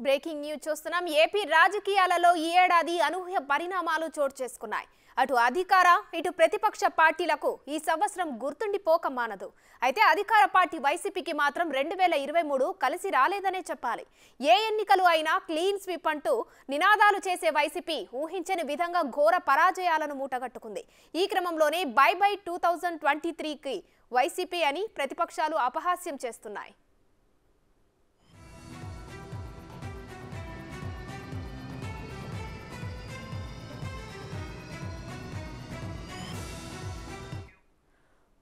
Breaking news చూస్తున్నాం. AP రాజకీయాలలో ఈ ఏడాది అనూహ్య పరిణామాలు చోటు చేసుకున్నాయి. అటు అధికార ఇటు ప్రతిపక్ష పార్టీలకు ఈ సంవత్సరం గుర్తుండిపోక మానదు. అయితే అధికార పార్టీ వైసీపీకి మాత్రం 2023 కలిసి రాలేదనే చెప్పాలి. ఏ ఎన్నికలు అయినా క్లీన్ స్వీప్ అంటూ నినాదాలు చేసే వైసీపీ ఊహించని విధంగా ఘోర పరాజయాలను మూటగట్టుకుంది. ఈ క్రమంలోనే బై 2023కి వైసీపీ అని ప్రతిపక్షాలు అపహాస్యం చేస్తున్నాయి.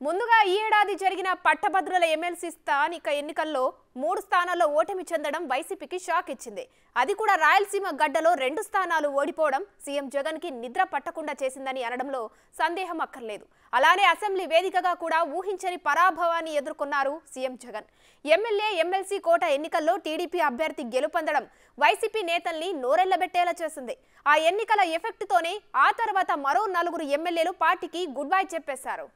ముందుగా ఈ ఏడాది జరిగిన పట్టభద్రుల ఎమ్మెల్సీ స్థానిక ఎన్నికల్లో 3 స్థానాల్లో ఓటమి చెందడం వైసీపీకి షాక్ ఇచ్చింది. అది కూడా రాయలసీమ గడ్డలో 2 స్థానాలు ఓడిపోవడం సీఎం జగన్ కి నిద్ర పట్టకుండా చేసిందని అనడంలో సందేహం అక్కర్లేదు. అలానే అసెంబ్లీ వేదికగా కూడా ఊహించని పరాభవాన్ని ఎదుర్కొన్నారు సీఎం జగన్. ఎమ్మెల్యే ఎమ్మెల్సీ కోట ఎన్నికల్లో టీడీపీ అభ్యర్థి గెలుపొందడం వైసీపీ నేతల్ని నోరెళ్లబెట్టేలా చేసింది. ఆ ఎన్నికల ఎఫెక్ట్ తోనే ఆ తర్వాత మరో 4 ఎమ్మెల్యేలు పార్టీకి గుడ్ బై చెప్పేశారు.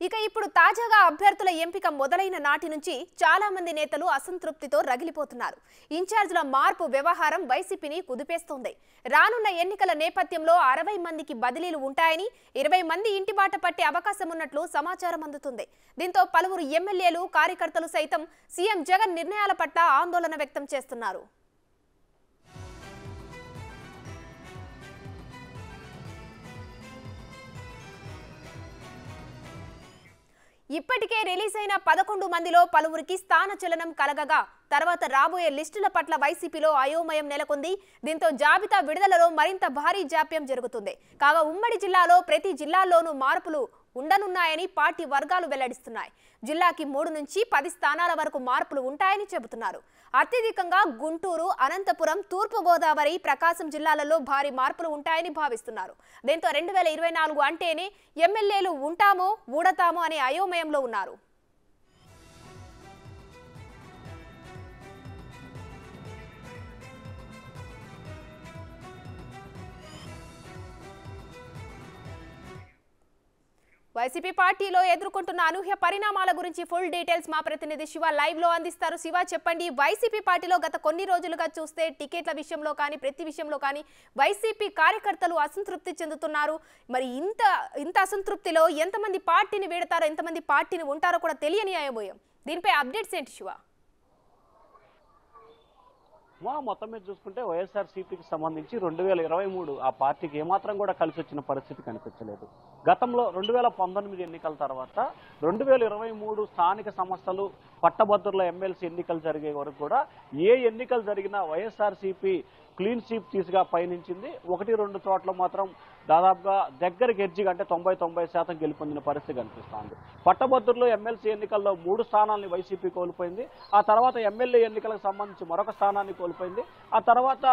ఇక ఇప్పుడు తాజాగా అభ్యర్థుల ఎంపిక మొదలైన నాటి నుంచి చాలా మంది నేతలు అసంతృప్తితో రగిలిపోతున్నారు. ఇన్ఛార్జ్ల మార్పు వ్యవహారం వైసీపీని కుదిపేస్తోంది. రానున్న ఎన్నికల నేపథ్యంలో 60 మందికి బదిలీలు ఉంటాయని, 20 మంది ఇంటి బాట పట్టే అవకాశం ఉన్నట్లు సమాచారం అందుతుంది. దీంతో పలువురు ఎమ్మెల్యేలు, కార్యకర్తలు సైతం సీఎం జగన్ నిర్ణయాల పట్ల ఆందోళన వ్యక్తం చేస్తున్నారు. ఇప్పటికే రిలీజ్ అయిన 11 మందిలో పలువురికి స్థానచలనం కలగగా తర్వాత రాబోయే లిస్టుల పట్ల వైసీపీలో అయోమయం నెలకొంది. దీంతో జాబితా విడుదలలో మరింత భారీ జాప్యం జరుగుతుంది. కాగా ఉమ్మడి జిల్లాలో ప్రతి జిల్లాల్లోనూ మార్పులు ఉండనున్నాయని పార్టీ వర్గాలు వెల్లడిస్తున్నాయి. జిల్లాకి 3 నుంచి 10 స్థానాల వరకు మార్పులు ఉంటాయని చెబుతున్నారు. అత్యధికంగా గుంటూరు, అనంతపురం, తూర్పు గోదావరి, ప్రకాశం జిల్లాలలో భారీ మార్పులు ఉంటాయని భావిస్తున్నారు. దీంతో 2024 అంటేనే ఎమ్మెల్యేలు ఉంటామో ఊడతామో అనే అయోమయంలో ఉన్నారు. వైసీపీ పార్టీలో ఎదుర్కొంటున్న అనూహ్య పరిణామాల గురించి ఫుల్ డీటెయిల్స్ మా ప్రతినిధి శివ లైవ్ లో అందిస్తారు. శివ, చెప్పండి. వైసీపీ పార్టీలో గత కొన్ని రోజులుగా చూస్తే టికెట్ల విషయంలో కానీ ప్రతి విషయంలో కానీ వైసీపీ కార్యకర్తలు అసంతృప్తి చెందుతున్నారు. మరి ఇంత అసంతృప్తిలో ఎంతమంది పార్టీని వీడతారో, ఎంతమంది పార్టీని ఉంటారో కూడా తెలియని అయోమయం. దీనిపై అప్డేట్స్ ఏంటి శివ? మొత్తం మీద చూసుకుంటే వైఎస్ఆర్సీపీకి సంబంధించి 2023 ఆ పార్టీకి ఏమాత్రం కూడా కలిసి వచ్చిన పరిస్థితి కనిపించలేదు. గతంలో 2019 ఎన్నికల తర్వాత 2023 స్థానిక సంస్థలు, పట్టభద్రుల ఎమ్మెల్సీ ఎన్నికలు జరిగే వరకు కూడా ఏ ఎన్నికలు జరిగినా వైఎస్ఆర్సీపీ క్లీన్ స్వీప్ తీసుగా పయనించింది. 1-2 చోట్ల మాత్రం దాదాపుగా దగ్గరికి ఎడ్జిగా అంటే 90% గెలుపొందిన పరిస్థితి కనిపిస్తోంది. పట్టభద్రులు ఎమ్మెల్సీ ఎన్నికల్లో 3 స్థానాలని వైసీపీ కోల్పోయింది. ఆ తర్వాత ఎమ్మెల్యే ఎన్నికలకు సంబంధించి మరొక స్థానాన్ని కోల్పోయింది. ఆ తర్వాత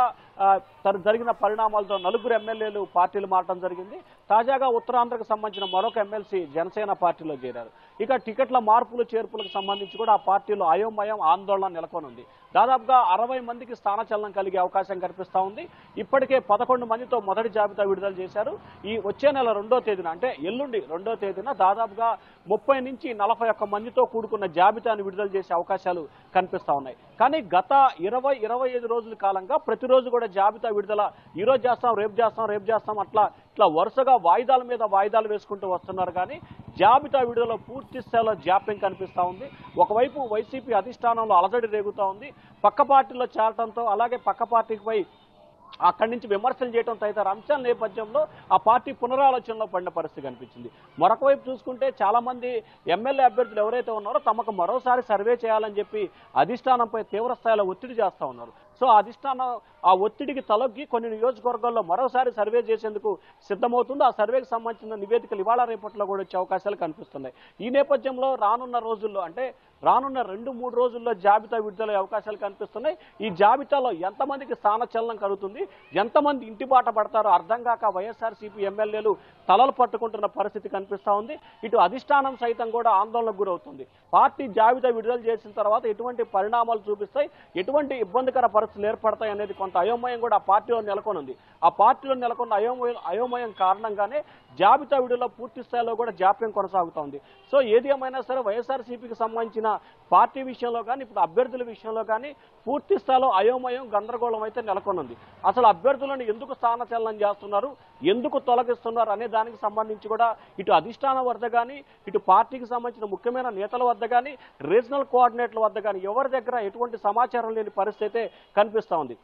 జరిగిన పరిణామాలతో 4 ఎమ్మెల్యేలు పార్టీలు మారడం జరిగింది. తాజాగా ఉత్తరాంధ్రకు సంబంధించిన మరొక ఎమ్మెల్సీ జనసేన పార్టీలో చేరారు. ఇక టికెట్ల మార్పులు చేర్పులకు సంబంధించి కూడా ఆ పార్టీలో అయోమయం, ఆందోళన నెలకొనుంది. దాదాపుగా 60 మందికి స్థానచలనం కలిగే అవకాశం కనిపిస్తూ ఉంది. ఇప్పటికే 11 మందితో మొదటి జాబితా విడుదల చేశారు. ఈ వచ్చే నెల 2వ తేదీన అంటే ఎల్లుండి 2వ తేదీన దాదాపుగా 30 నుంచి 41 మందితో కూడుకున్న జాబితాను విడుదల చేసే అవకాశాలు కనిపిస్తూ ఉన్నాయి. కానీ గత 20-25 రోజుల కాలంగా ప్రతిరోజు కూడా జాబితా విడుదల ఈ రోజు చేస్తాం, రేపు చేస్తాం అట్లా వరుసగా వాయిదాల మీద వాయిదాలు వేసుకుంటూ వస్తున్నారు. కానీ జాబితా విడుదల పూర్తి స్థాయిలో జాప్యం కనిపిస్తూ ఉంది. ఒకవైపు వైసీపీ అధిష్టానంలో అలజడి రేగుతూ ఉంది. పక్క పార్టీలో చేరటంతో అలాగే పక్క పార్టీపై అక్కడి నుంచి విమర్శలు చేయడం తదితర అంశాల నేపథ్యంలో ఆ పార్టీ పునరాలోచనలో పడిన పరిస్థితి కనిపించింది. మరొక వైపు చూసుకుంటే చాలా మంది ఎమ్మెల్యే అభ్యర్థులు ఎవరైతే ఉన్నారో తమకు మరోసారి సర్వే చేయాలని చెప్పి అధిష్టానంపై తీవ్ర స్థాయిలో ఒత్తిడి చేస్తూ ఉన్నారు. సో అధిష్టానం ఆ ఒత్తిడికి తలొగ్గి కొన్ని నియోజకవర్గాల్లో మరోసారి సర్వే చేసేందుకు సిద్ధమవుతుంది. ఆ సర్వేకి సంబంధించిన నివేదికలు ఇవాళ రేపట్లో కూడా వచ్చే అవకాశాలు కనిపిస్తున్నాయి. ఈ నేపథ్యంలో రానున్న రోజుల్లో అంటే రానున్న 2-3 రోజుల్లో జాబితా విడుదల అవకాశాలు కనిపిస్తున్నాయి. ఈ జాబితాలో ఎంతమందికి స్థానచలనం కలుగుతుంది, ఎంతమంది ఇంటి బాట పడతారో అర్థం కాక వైఎస్ఆర్సీపీ ఎమ్మెల్యేలు తలలు పట్టుకుంటున్న పరిస్థితి కనిపిస్తూ ఉంది. ఇటు అధిష్టానం సైతం కూడా ఆందోళనకు గురవుతుంది. పార్టీ జాబితా విడుదల చేసిన తర్వాత ఎటువంటి పరిణామాలు చూపిస్తాయి, ఎటువంటి ఇబ్బందికర పరిస్థితులు ఏర్పడతాయి అనేది కొంత అయోమయం కూడా ఆ పార్టీలో నెలకొని ఉంది. ఆ పార్టీలో నెలకొన్న అయోమయం కారణంగానే జాబితా విడుదల పూర్తి స్థాయిలో కూడా జాప్యం కొనసాగుతోంది. సో ఏది ఏమైనా సరే వైఎస్ఆర్సీపీకి సంబంధించిన పార్టీ విషయంలో కానీ ఇప్పుడు అభ్యర్థుల విషయంలో కానీ పూర్తి స్థాయిలో అయోమయం గందరగోళం అయితే నెలకొనుంది. అసలు అభ్యర్థులను ఎందుకు స్థానచలనం చేస్తున్నారు, ఎందుకు తొలగిస్తున్నారు అనే దానికి సంబంధించి కూడా ఇటు అధిష్టానం వద్ద కానీ ఇటు పార్టీకి సంబంధించిన ముఖ్యమైన నేతల వద్ద కానీ రీజనల్ కోఆర్డినేటర్ల వద్ద కానీ ఎవరి దగ్గర ఎటువంటి సమాచారం లేని పరిస్థితి కనిపిస్తూ ఉంది.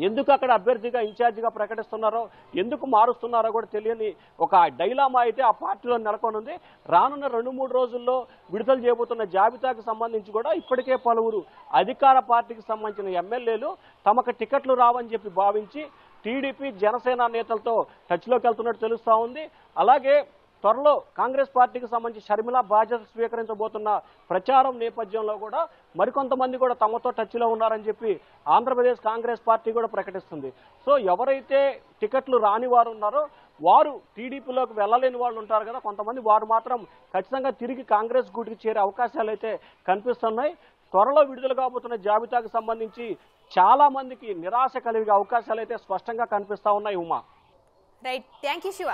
ఎందుకు అక్కడ అభ్యర్థిగా ఇన్ఛార్జిగా ప్రకటిస్తున్నారో ఎందుకు మారుస్తున్నారో కూడా తెలియని ఒక డైలామా అయితే ఆ పార్టీలో నెలకొనుంది. రానున్న 2-3 రోజుల్లో విడుదల చేయబోతున్న జాబితాకు సంబంధించి కూడా ఇప్పటికే పలువురు అధికార పార్టీకి సంబంధించిన ఎమ్మెల్యేలు తమకు టికెట్లు రావని చెప్పి భావించి టీడీపీ జనసేన నేతలతో టచ్లోకి వెళ్తున్నట్టు తెలుస్తూ ఉంది. అలాగే త్వరలో కాంగ్రెస్ పార్టీకి సంబంధించి షర్మిల బాధ్యత స్వీకరించబోతున్న ప్రచారం నేపథ్యంలో కూడా మరికొంతమంది కూడా తమతో టచ్లో ఉన్నారని చెప్పి ఆంధ్రప్రదేశ్ కాంగ్రెస్ పార్టీ కూడా ప్రకటిస్తుంది. సో ఎవరైతే టికెట్లు రాని వారు ఉన్నారో వారు టీడీపీలోకి వెళ్ళలేని వాళ్ళు ఉంటారు కదా కొంతమంది, వారు మాత్రం ఖచ్చితంగా తిరిగి కాంగ్రెస్ గూటికి చేరే అవకాశాలు అయితే కనిపిస్తున్నాయి. త్వరలో విడుదల కాబోతున్న జాబితాకు సంబంధించి చాలా మందికి నిరాశ కలిగే అవకాశాలు అయితే స్పష్టంగా కనిపిస్తా ఉన్నాయి. Uma, right, thank you Shiva.